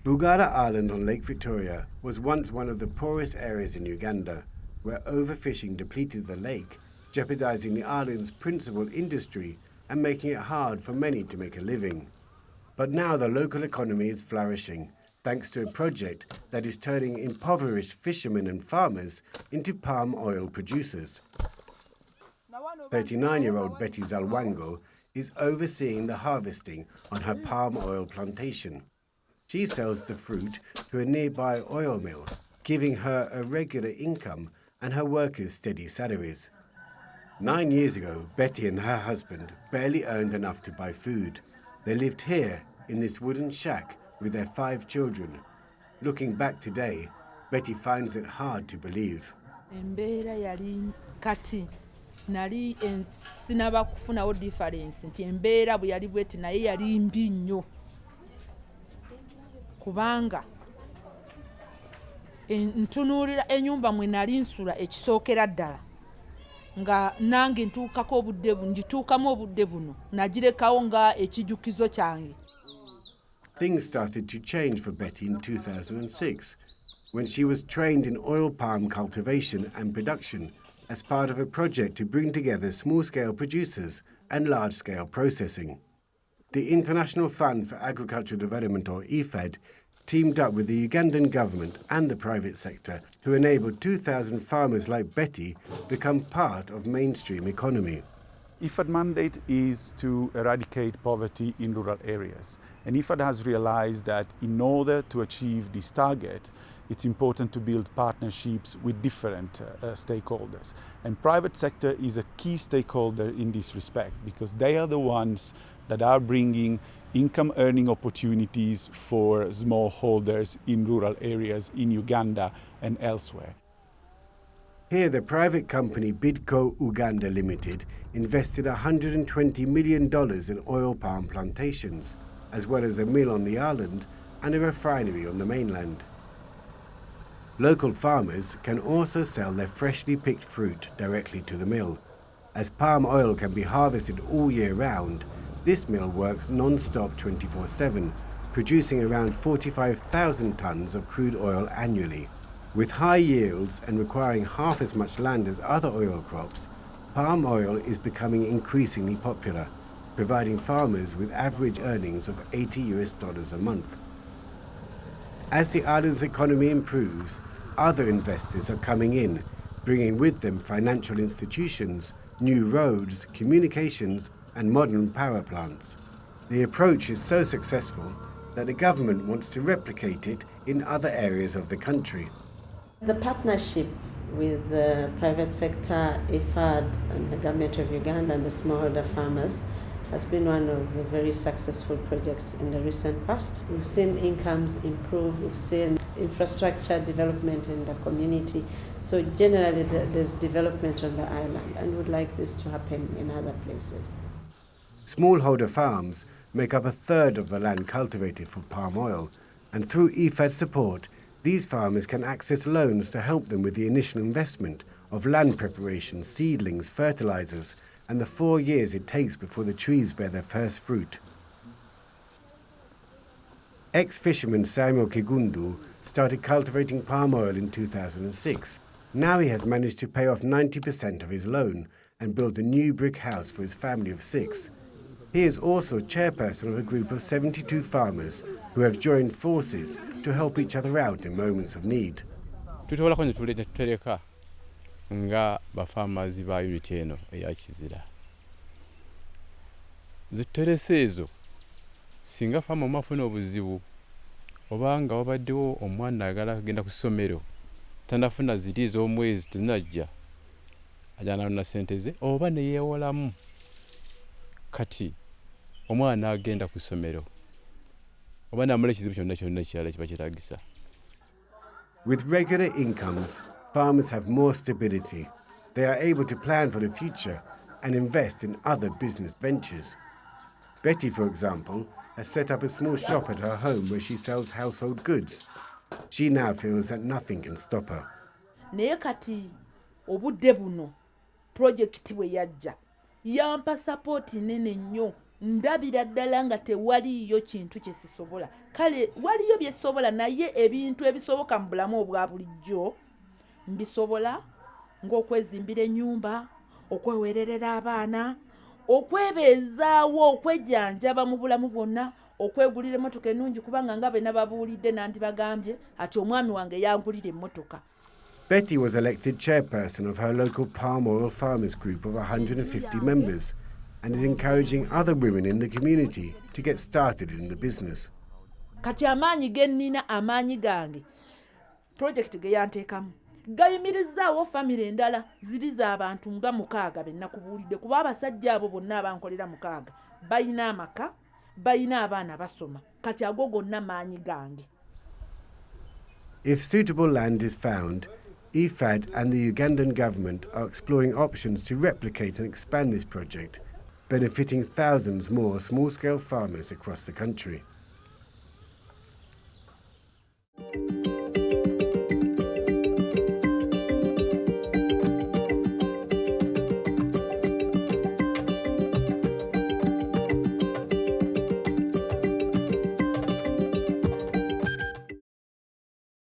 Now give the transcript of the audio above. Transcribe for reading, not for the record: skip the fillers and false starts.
Bugala Island on Lake Victoria was once one of the poorest areas in Uganda, where overfishing depleted the lake, jeopardizing the island's principal industry and making it hard for many to make a living. But now the local economy is flourishing, thanks to a project that is turning impoverished fishermen and farmers into palm oil producers. 39-year-old Betty Zalwango is overseeing the harvesting on her palm oil plantation. She sells the fruit to a nearby oil mill, giving her a regular income and her workers steady salaries. 9 years ago, Betty and her husband barely earned enough to buy food. They lived here in this wooden shack with their 5 children. Looking back today, Betty finds it hard to believe. Embeera yali kati nali sinaba kufunawo difference nti embeera bwe yali bweti naye yali mbi nnyo kubanga ntunuulira ennyumba mwe nali nsula ekisookera ddala nga nange ngituukamu obudde buno nagirekawo nga ekijjukizo kyange. Things started to change for Betty in 2006 when she was trained in oil palm cultivation and production as part of a project to bring together small-scale producers and large-scale processing. The International Fund for Agricultural Development, or IFAD, teamed up with the Ugandan government and the private sector to enable 2,000 farmers like Betty become part of mainstream economy. IFAD mandate is to eradicate poverty in rural areas. And IFAD has realized that in order to achieve this target, it's important to build partnerships with different stakeholders. And private sector is a key stakeholder in this respect because they are the ones that are bringing income earning opportunities for smallholders in rural areas in Uganda and elsewhere. Here, the private company Bidco Uganda Limited invested $120 million in oil palm plantations, as well as a mill on the island and a refinery on the mainland. Local farmers can also sell their freshly picked fruit directly to the mill. As palm oil can be harvested all year round, this mill works non-stop 24/7, producing around 45,000 tons of crude oil annually. With high yields and requiring half as much land as other oil crops, palm oil is becoming increasingly popular, providing farmers with average earnings of $80 a month. As the island's economy improves, other investors are coming in, bringing with them financial institutions, new roads, communications, and modern power plants. The approach is so successful that the government wants to replicate it in other areas of the country. The partnership with the private sector, IFAD, and the government of Uganda and the smallholder farmers has been one of the very successful projects in the recent past. We've seen incomes improve, we've seen infrastructure development in the community. So generally there's development on the island, and would like this to happen in other places. Smallholder farms make up a third of the land cultivated for palm oil, and through IFAD support, these farmers can access loans to help them with the initial investment of land preparation, seedlings, fertilizers, and the 4 years it takes before the trees bear their first fruit. Ex-fisherman Samuel Kigundu started cultivating palm oil in 2006. Now he has managed to pay off 90% of his loan and build a new brick house for his family of 6. He is also chairperson of a group of 72 farmers who have joined forces to help each other out in moments of need. Tutereka nga bafamazi ba unity eno eya Kizira. Ziterese ezo singa fama mafuna obuzibu obanga wabaddewo omwana agala kugenda ku ssomero tanafuna ziri omwezi tinajja ajana na sente ze oba ne yeewolamu kati omwana agenda ku ssomero oba namula ekizibu kyonna kyala kiba kiragisa. With regular incomes, farmers have more stability. They are able to plan for the future and invest in other business ventures. Betty, for example, has set up a small shop at her home where she sells household goods. She now feels that nothing can stop her. Naye kati obudde buno project bwe yajja yampa support nene nnyo ndabira ddala nga tewaliyo kintu kye sisobola. Kale waliyo bye sobola naye ebintu ebisoboka mu bulamu obwa bulijjo mbisobola ng'okwezimbira ennyumba, okwewererera abaana, okwebeezaawo, okwejjanjaba mu bulamu bwonna, okwegulira emmotoka ennungi kubanga nga be nababuulidde nandibagambye ati omwami wange yangulira emmotoka. Betty was elected chairperson of her local palm oil farmers group of 150 members and is encouraging other women in the community to get started in the business. Kati amaanyi ge nnina, amaanyi gange project ge yanteekamu gayimirizaawo famire endala ziri z'abantu nga 6 be nakubuulidde kuba abasajja abo bonna abankolera 6 balina amaka, balina abaana basoma. Kati ago gonna maanyi gange. If suitable land is found, IFAD and the Ugandan government are exploring options to replicate and expand this project, benefiting thousands more small-scale farmers across the country.